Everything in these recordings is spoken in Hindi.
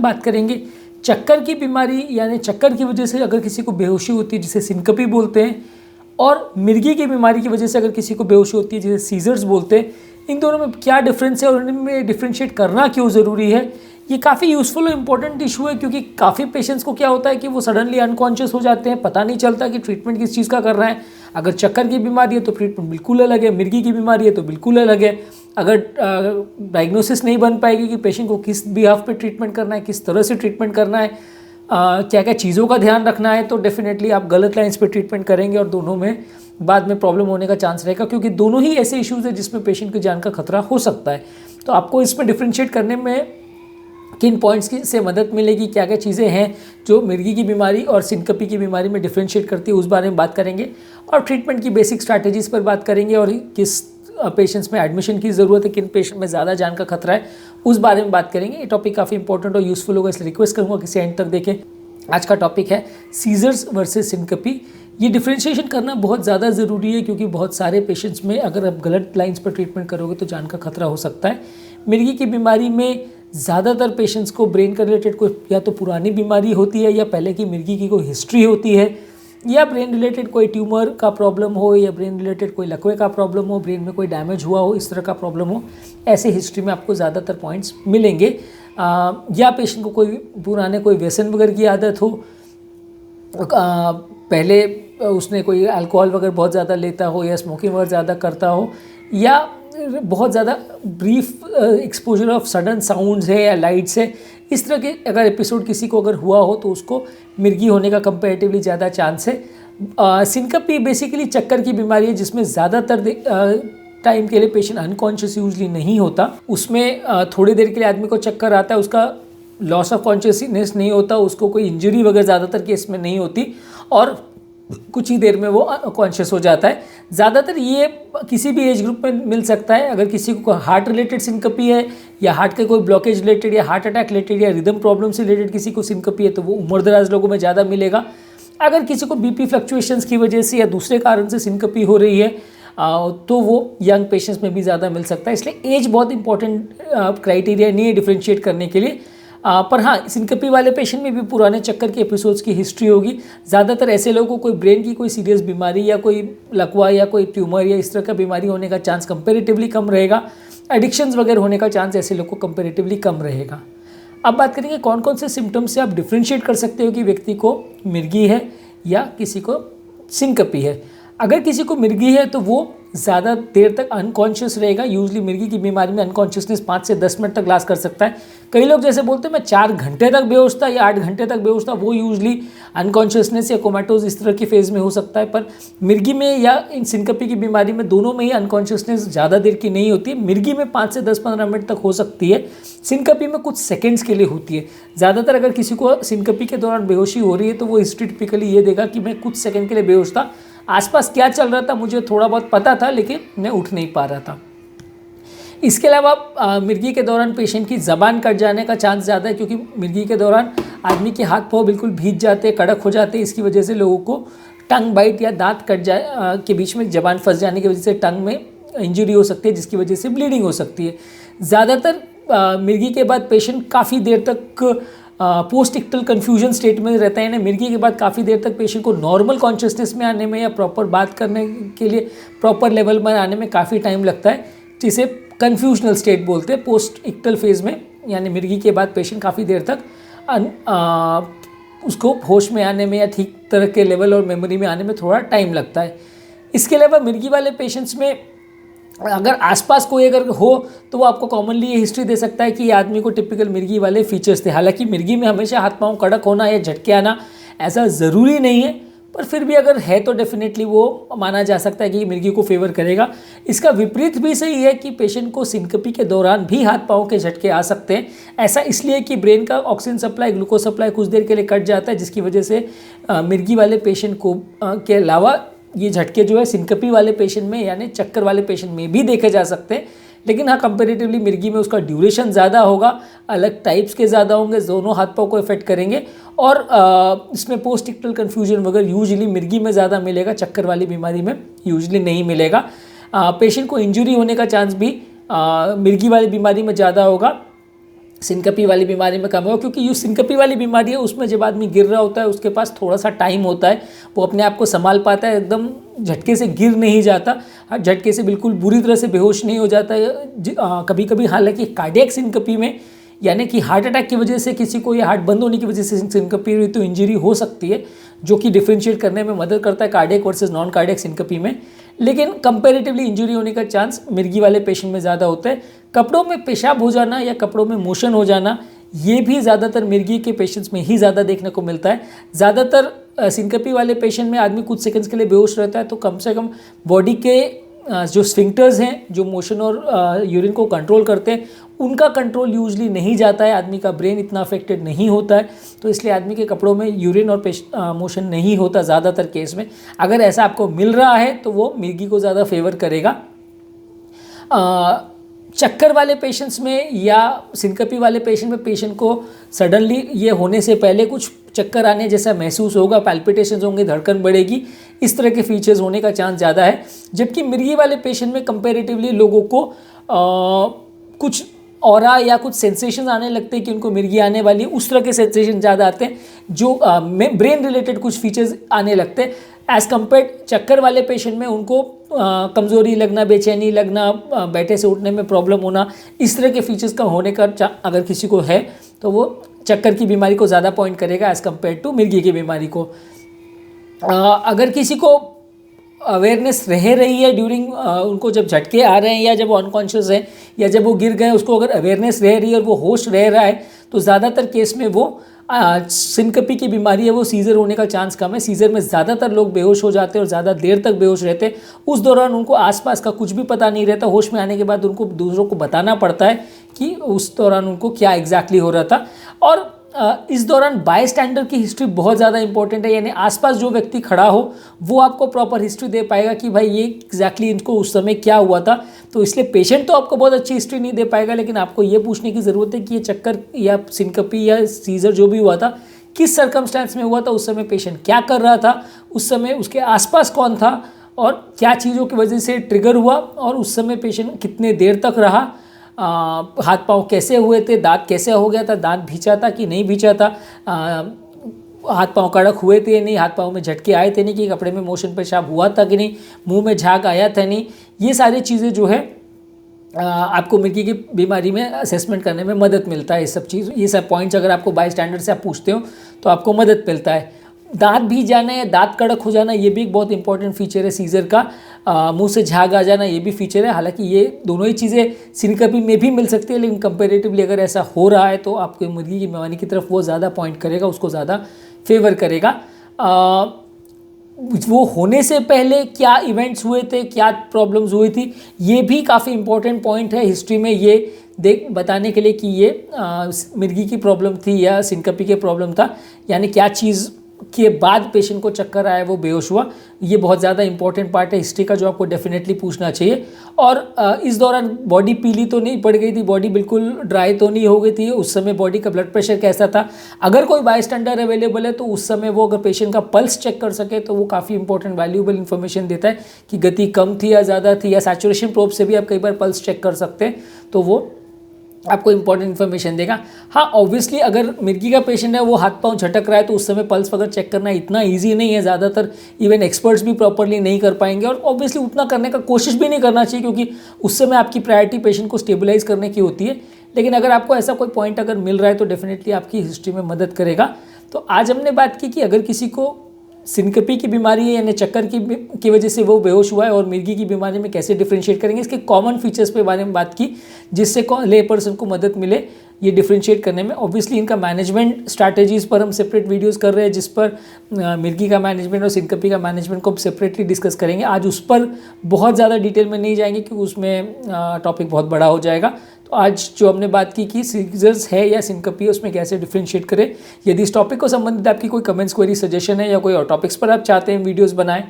बात करेंगे चक्कर की बीमारी, यानी चक्कर की वजह से अगर किसी को बेहोशी होती है जिसे सिनकपी बोलते हैं, और मिर्गी की बीमारी की वजह से अगर किसी को बेहोशी होती है जिसे सीजर्स बोलते हैं। इन दोनों में क्या डिफरेंस है और इनमें डिफ्रेंशिएट करना क्यों ज़रूरी है, ये काफ़ी यूज़फुल और इंपॉर्टेंट इशू है, क्योंकि काफ़ी पेशेंट्स को क्या होता है कि वो सडनली अनकॉन्शियस हो जाते हैं, पता नहीं चलता कि ट्रीटमेंट किस चीज़ का कर रहे हैं। अगर चक्कर की बीमारी है तो ट्रीटमेंट बिल्कुल अलग है, मिर्गी की बीमारी है तो बिल्कुल अलग है। अगर डायग्नोसिस नहीं बन पाएगी कि पेशेंट को किस बिहाफ पे ट्रीटमेंट करना है, किस तरह से ट्रीटमेंट करना है, क्या क्या चीज़ों का ध्यान रखना है, तो डेफिनेटली आप गलत लाइन्स पे ट्रीटमेंट करेंगे और दोनों में बाद में प्रॉब्लम होने का चांस रहेगा, क्योंकि दोनों ही ऐसे इश्यूज़ हैं जिसमें पेशेंट की जान का खतरा हो सकता है। तो आपको इसमें डिफ्रेंशिएट करने में किन पॉइंट्स की से मदद मिलेगी, क्या क्या चीज़ें हैं जो मिर्गी की बीमारी और सिनकपी की बीमारी में डिफ्रेंशिएट करती है, उस बारे में बात करेंगे। और ट्रीटमेंट की बेसिक स्ट्रैटेजीज़ पर बात करेंगे, और किस पेशेंट्स में एडमिशन की ज़रूरत है, किन पेशेंट में ज़्यादा जान का खतरा है, उस बारे में बात करेंगे। ये टॉपिक काफ़ी इंपॉर्टेंट और यूज़फुल होगा, इसलिए रिक्वेस्ट करूँगा किसी एंड तक देखें। आज का टॉपिक है सीजर्स वर्सेस सिनकपी। ये डिफ्रेंशिएशन करना बहुत ज़्यादा ज़रूरी है, क्योंकि बहुत सारे पेशेंट्स में अगर आप गलत लाइन्स पर ट्रीटमेंट करोगे तो जान का खतरा हो सकता है। मिर्गी की बीमारी में ज़्यादातर पेशेंट्स को ब्रेन का रिलेटेड कोई या तो पुरानी बीमारी होती है, या पहले की मिर्गी की कोई हिस्ट्री होती है, या ब्रेन रिलेटेड कोई ट्यूमर का प्रॉब्लम हो, या ब्रेन रिलेटेड कोई लकवे का प्रॉब्लम हो, ब्रेन में कोई डैमेज हुआ हो, इस तरह का प्रॉब्लम हो। ऐसे हिस्ट्री में आपको ज़्यादातर पॉइंट्स मिलेंगे। या पेशेंट को कोई पुराने कोई व्यसन वगैरह की आदत हो, पहले उसने कोई अल्कोहल वगैरह बहुत ज़्यादा लेता हो, या स्मोकिंग वगैरह ज़्यादा करता हो, या बहुत ज़्यादा brief exposure of sudden sounds है या लाइट्स है, इस तरह के अगर एपिसोड किसी को अगर हुआ हो तो उसको मिर्गी होने का कंपैरेटिवली ज़्यादा चांस है। सिनकपी बेसिकली चक्कर की बीमारी है जिसमें ज़्यादातर टाइम के लिए पेशेंट अनकॉन्शियस यूजली नहीं होता। उसमें थोड़ी देर के लिए आदमी को चक्कर आता है, उसका लॉस ऑफ कॉन्शियसनेस नहीं होता, उसको कोई इंजरी वगैरह ज़्यादातर केस में नहीं होती, और कुछ ही देर में वो कॉन्शियस हो जाता है। ज़्यादातर ये किसी भी एज ग्रुप में मिल सकता है। अगर किसी को हार्ट रिलेटेड सिनकपी है, या हार्ट के कोई ब्लॉकेज रिलेटेड, या हार्ट अटैक रिलेटेड, या रिदम प्रॉब्लम से रिलेटेड किसी को सिनकपी है तो वो उम्रदराज लोगों में ज़्यादा मिलेगा। अगर किसी को बीपी फ्लक्चुएशंस की वजह से या दूसरे कारण से सिनकपी हो रही है तो वो यंग पेशेंट्स में भी ज़्यादा मिल सकता है। इसलिए एज बहुत इंपॉर्टेंट क्राइटेरिया नहीं है डिफ्रेंशिएट करने के लिए। पर हाँ, सिनकपी वाले पेशेंट में भी पुराने चक्कर के एपिसोड्स की हिस्ट्री होगी। ज़्यादातर ऐसे लोगों को कोई ब्रेन की कोई सीरियस बीमारी या कोई लकवा या कोई ट्यूमर या इस तरह का बीमारी होने का चांस कंपैरेटिवली कम रहेगा। एडिक्शंस वगैरह होने का चांस ऐसे लोगों को कंपैरेटिवली कम रहेगा। अब बात करेंगे कौन कौन से सिम्टम्स से आप डिफ्रेंशिएट कर सकते हो कि व्यक्ति को मिर्गी है या किसी को सिनकपी है। अगर किसी को मिर्गी है तो वो ज़्यादा देर तक अनकॉन्शियस रहेगा। यूजली मिर्गी की बीमारी में अनकॉन्शियसनेस 5 से 10 मिनट तक लास्ट कर सकता है। कई लोग जैसे बोलते हैं मैं 4 घंटे तक बेहोश था या 8 घंटे तक बेहोश था, वो यूजली अनकॉन्शियसनेस या कोमाटोज इस तरह की फेज़ में हो सकता है। पर मिर्गी में या इन सिनकपी की बीमारी में दोनों में ही अनकॉन्शियसनेस ज़्यादा देर की नहीं होती है। मिर्गी में 5 से 10-15 मिनट तक हो सकती है, सिनकपी में कुछ सेकेंड्स के लिए होती है। ज़्यादातर अगर किसी को सिनकपी के दौरान बेहोशी हो रही है तो वो हिस्ट्री टिपिकली ये देगा कि मैं कुछ सेकेंड के लिए बेहोश था, आसपास क्या चल रहा था मुझे थोड़ा बहुत पता था लेकिन मैं उठ नहीं पा रहा था। इसके अलावा मिर्गी के दौरान पेशेंट की ज़बान कट जाने का चांस ज़्यादा है, क्योंकि मिर्गी के दौरान आदमी के हाथ पाँव बिल्कुल भीग जाते हैं, कड़क हो जाते हैं। इसकी वजह से लोगों को टंग बाइट या दांत कट जाए के बीच में ज़बान फंस जाने की वजह से टंग में इंजरी हो सकती है, जिसकी वजह से ब्लीडिंग हो सकती है। ज़्यादातर मिर्गी के बाद पेशेंट काफ़ी देर तक पोस्ट इक्टल कन्फ्यूजन स्टेट में रहता है। यानी मिर्गी के बाद काफ़ी देर तक पेशेंट को नॉर्मल कॉन्शियसनेस में आने में या प्रॉपर बात करने के लिए प्रॉपर लेवल में आने में काफ़ी टाइम लगता है, जिसे कन्फ्यूजनल स्टेट बोलते हैं पोस्ट इक्टल फेज़ में। यानी मिर्गी के बाद पेशेंट काफ़ी देर तक उसको होश में आने में या ठीक तरह के लेवल और मेमोरी में आने में थोड़ा टाइम लगता है। इसके अलावा मिर्गी वाले पेशेंट्स में अगर आसपास कोई अगर हो तो वो आपको कॉमनली ये हिस्ट्री दे सकता है कि ये आदमी को टिपिकल मिर्गी वाले फीचर्स थे। हालांकि मिर्गी में हमेशा हाथ पांव कड़क होना या झटके आना ऐसा ज़रूरी नहीं है, पर फिर भी अगर है तो डेफिनेटली वो माना जा सकता है कि मिर्गी को फेवर करेगा। इसका विपरीत भी सही है कि पेशेंट को सिनकपी के दौरान भी हाथ पाँव के झटके आ सकते हैं। ऐसा इसलिए कि ब्रेन का ऑक्सीजन सप्लाई, ग्लूकोज सप्लाई कुछ देर के लिए कट जाता है, जिसकी वजह से मिर्गी वाले पेशेंट को के अलावा ये झटके जो है सिनकपी वाले पेशेंट में यानी चक्कर वाले पेशेंट में भी देखे जा सकते हैं। लेकिन हाँ, कंपेरेटिवली मिर्गी में उसका ड्यूरेशन ज़्यादा होगा, अलग टाइप्स के ज़्यादा होंगे, दोनों हाथ पाँव को इफेक्ट करेंगे। और इसमें पोस्ट इक्टल कन्फ्यूजन वगैरह यूजुअली मिर्गी में ज़्यादा मिलेगा, चक्कर वाली बीमारी में यूजुअली नहीं मिलेगा। पेशेंट को इंजरी होने का चांस भी मिर्गी वाली बीमारी में ज़्यादा होगा। सिनकपी वाली बीमारी में कम है, क्योंकि जो सिनकपी वाली बीमारी है उसमें जब आदमी गिर रहा होता है उसके पास थोड़ा सा टाइम होता है, वो अपने आप को संभाल पाता है, एकदम झटके से गिर नहीं जाता, झटके से बिल्कुल बुरी तरह से बेहोश नहीं हो जाता है। कभी कभी हालांकि कार्डियक सिनकपी में, यानी कि हार्ट अटैक की वजह से किसी को या हार्ट बंद होने की वजह से सिनकपी हुई तो इंजरी हो सकती है, जो कि डिफ्रेंशिएट करने में मदद करता है कार्डियक वर्सेस नॉन कार्डियक सिनकपी में। लेकिन कंपैरेटिवली इंजरी होने का चांस मिर्गी वाले पेशेंट में ज़्यादा होता है। कपड़ों में पेशाब हो जाना या कपड़ों में मोशन हो जाना, ये भी ज़्यादातर मिर्गी के पेशेंट्स में ही ज़्यादा देखने को मिलता है। ज़्यादातर सिनकपी वाले पेशेंट में आदमी कुछ सेकंड्स के लिए बेहोश रहता है, तो कम से कम बॉडी के जो स्फिंक्टर्स हैं जो मोशन और यूरिन को कंट्रोल करते हैं, उनका कंट्रोल यूजली नहीं जाता है, आदमी का ब्रेन इतना अफेक्टेड नहीं होता है, तो इसलिए आदमी के कपड़ों में यूरिन और मोशन नहीं होता ज़्यादातर केस में। अगर ऐसा आपको मिल रहा है तो वो मिर्गी को ज़्यादा फेवर करेगा। चक्कर वाले पेशेंट्स में या सिनकपी वाले पेशेंट में पेशेंट को सडनली ये होने से पहले कुछ चक्कर आने जैसा महसूस होगा, पैल्पिटेशंस होंगे, धड़कन बढ़ेगी, इस तरह के फीचर्स होने का चांस ज़्यादा है। जबकि मिर्गी वाले पेशेंट में कंपैरेटिवली लोगों को कुछ ऑरा या कुछ सेंसेशन आने लगते हैं कि उनको मिर्गी आने वाली है, उस तरह के सेंसेशन ज़्यादा आते हैं, जो ब्रेन रिलेटेड कुछ फीचर्स आने लगते हैं। एज़ कम्पेयर चक्कर वाले पेशेंट में उनको कमज़ोरी लगना, बेचैनी लगना, बैठे से उठने में प्रॉब्लम होना, इस तरह के फीचर्स का होने का अगर किसी को है तो वो चक्कर की बीमारी को ज़्यादा पॉइंट करेगा एज़ कम्पेयर टू मिर्गी की बीमारी को। अगर किसी को अवेयरनेस रह रही है ड्यूरिंग उनको जब झटके आ रहे हैं या जब वो अनकॉन्शियस है या जब वो गिर गए, उसको अगर अवेयरनेस रह रही है और वो होश रह रहा है, तो ज़्यादातर केस में वो सिनकपी की बीमारी है, वो सीज़र होने का चांस कम है। सीज़र में ज़्यादातर लोग बेहोश हो जाते हैं और ज़्यादा देर तक बेहोश रहते हैं। उस दौरान उनको आसपास का कुछ भी पता नहीं रहता, होश में आने के बाद उनको दूसरों को बताना पड़ता है कि उस दौरान उनको क्या एग्जैक्टली हो रहा था। और इस दौरान बाय स्टैंडर की हिस्ट्री बहुत ज़्यादा इंपॉर्टेंट है, यानी आसपास जो व्यक्ति खड़ा हो वो आपको प्रॉपर हिस्ट्री दे पाएगा कि भाई ये एग्जैक्टली इनको उस समय क्या हुआ था। तो इसलिए पेशेंट तो आपको बहुत अच्छी हिस्ट्री नहीं दे पाएगा, लेकिन आपको ये पूछने की ज़रूरत है कि ये चक्कर या सिनकपी या सीजर जो भी हुआ था किस सर्कमस्टेंस में हुआ था, उस समय पेशेंट क्या कर रहा था, उस समय उसके आसपास कौन था और क्या चीज़ों की वजह से ट्रिगर हुआ, और उस समय पेशेंट कितने देर तक रहा, हाथ पांव कैसे हुए थे, दांत कैसे हो गया था, दांत भींचा था कि नहीं भींचा था, हाथ पांव कड़क हुए थे नहीं, हाथ पांव में झटके आए थे नहीं, कि कपड़े में मोशन पेशाब हुआ था कि नहीं, मुंह में झाग आया था नहीं। ये सारी चीज़ें जो है आपको मिर्गी की बीमारी में असेसमेंट करने में मदद मिलता है। ये सब पॉइंट्स अगर आपको बाय स्टैंडर्ड से आप पूछते हो तो आपको मदद मिलता है। दांत भीग जाना या दांत कड़क हो जाना, ये भी एक बहुत इंपॉर्टेंट फीचर है सीजर का। मुंह से झाग आ जाना, ये भी फीचर है। हालांकि ये दोनों ही चीज़ें सिनकपी में भी मिल सकती है, लेकिन कंपेरेटिवली अगर ऐसा हो रहा है तो आपको मिर्गी की बीमारी की तरफ वो ज़्यादा पॉइंट करेगा, उसको ज़्यादा फेवर करेगा। वो होने से पहले क्या इवेंट्स हुए थे, क्या प्रॉब्लम्स हुई थी, ये भी काफ़ी इंपॉर्टेंट पॉइंट है हिस्ट्री में, ये बताने के लिए कि ये मिर्गी की प्रॉब्लम थी या सिनकपी के प्रॉब्लम था, यानी क्या चीज़ के बाद पेशेंट को चक्कर आया, वो बेहोश हुआ। ये बहुत ज़्यादा इंपॉर्टेंट पार्ट है हिस्ट्री का, जो आपको डेफिनेटली पूछना चाहिए। और इस दौरान बॉडी पीली तो नहीं पड़ गई थी, बॉडी बिल्कुल ड्राई तो नहीं हो गई थी, उस समय बॉडी का ब्लड प्रेशर कैसा था। अगर कोई बाय स्टैंडर अवेलेबल है तो उस समय वो अगर पेशेंट का पल्स चेक कर सके तो वो काफ़ी इंपॉर्टेंट वैल्यूएबल इन्फॉर्मेशन देता है कि गति कम थी या ज़्यादा थी, या सैचुरेशन प्रोब से भी आप कई बार पल्स चेक कर सकते हैं, तो वो आपको इंपॉर्टेंट इन्फॉर्मेशन देगा। हाँ, ऑब्वियसली अगर मिर्गी का पेशेंट है, वो हाथ पांव झटक रहा है, तो उस समय पल्स वगैरह चेक करना इतना इजी नहीं है, ज़्यादातर इवन एक्सपर्ट्स भी प्रॉपरली नहीं कर पाएंगे, और ऑब्वियसली उतना करने का कोशिश भी नहीं करना चाहिए, क्योंकि उस समय आपकी प्रायोरिटी पेशेंट को स्टेबलाइज करने की होती है। लेकिन अगर आपको ऐसा कोई पॉइंट अगर मिल रहा है तो डेफिनेटली आपकी हिस्ट्री में मदद करेगा। तो आज हमने बात की कि अगर किसी को सिनकपी की बीमारी है, यानी चक्कर की वजह से वो बेहोश हुआ है, और मिर्गी की बीमारी में कैसे डिफरेंशिएट करेंगे, इसके कॉमन फीचर्स पे बारे में बात की, जिससे ले पर्सन को मदद मिले ये डिफरेंशिएट करने में। ऑब्वियसली इनका मैनेजमेंट स्ट्रैटेजीज़ पर हम सेपरेट वीडियोस कर रहे हैं, जिस पर मिर्गी का मैनेजमेंट और सिनकपी का मैनेजमेंट को हम सेपरेटली डिस्कस करेंगे। आज उस पर बहुत ज़्यादा डिटेल में नहीं जाएंगे, क्योंकि उसमें टॉपिक बहुत बड़ा हो जाएगा। तो आज जो हमने बात की कि सीजर्स है या सिनकपी है, उसमें कैसे डिफरेंशिएट करें। यदि इस टॉपिक को संबंधित आपकी कोई कमेंट्स, क्वेरी, सजेशन है, या कोई और टॉपिक्स पर आप चाहते हैं वीडियोस बनाएं,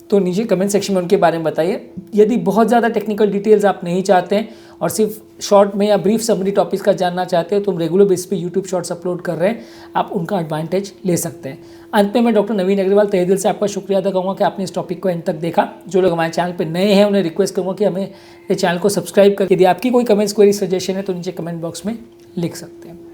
तो नीचे कमेंट सेक्शन में उनके बारे में बताइए। यदि बहुत ज़्यादा टेक्निकल डिटेल्स आप नहीं चाहते हैं और सिर्फ शॉर्ट में या ब्रीफ समरी टॉपिक्स का जानना चाहते हो, तो हम रेगुलर बेस पे यूट्यूब शॉर्ट्स अपलोड कर रहे हैं, आप उनका एडवांटेज ले सकते हैं। अंत में मैं डॉक्टर नवीन अग्रवाल तहे दिल से आपका शुक्रिया अदा करूँगा कि आपने इस टॉपिक को एंड तक देखा। जो लोग हमारे चैनल पर नए हैं उन्हें रिक्वेस्ट करूँगा कि हमें ये चैनल को सब्सक्राइब कर। यदि आपकी कोई कमेंट्स, क्वेरी, सजेशन है तो नीचे कमेंट बॉक्स में लिख सकते हैं।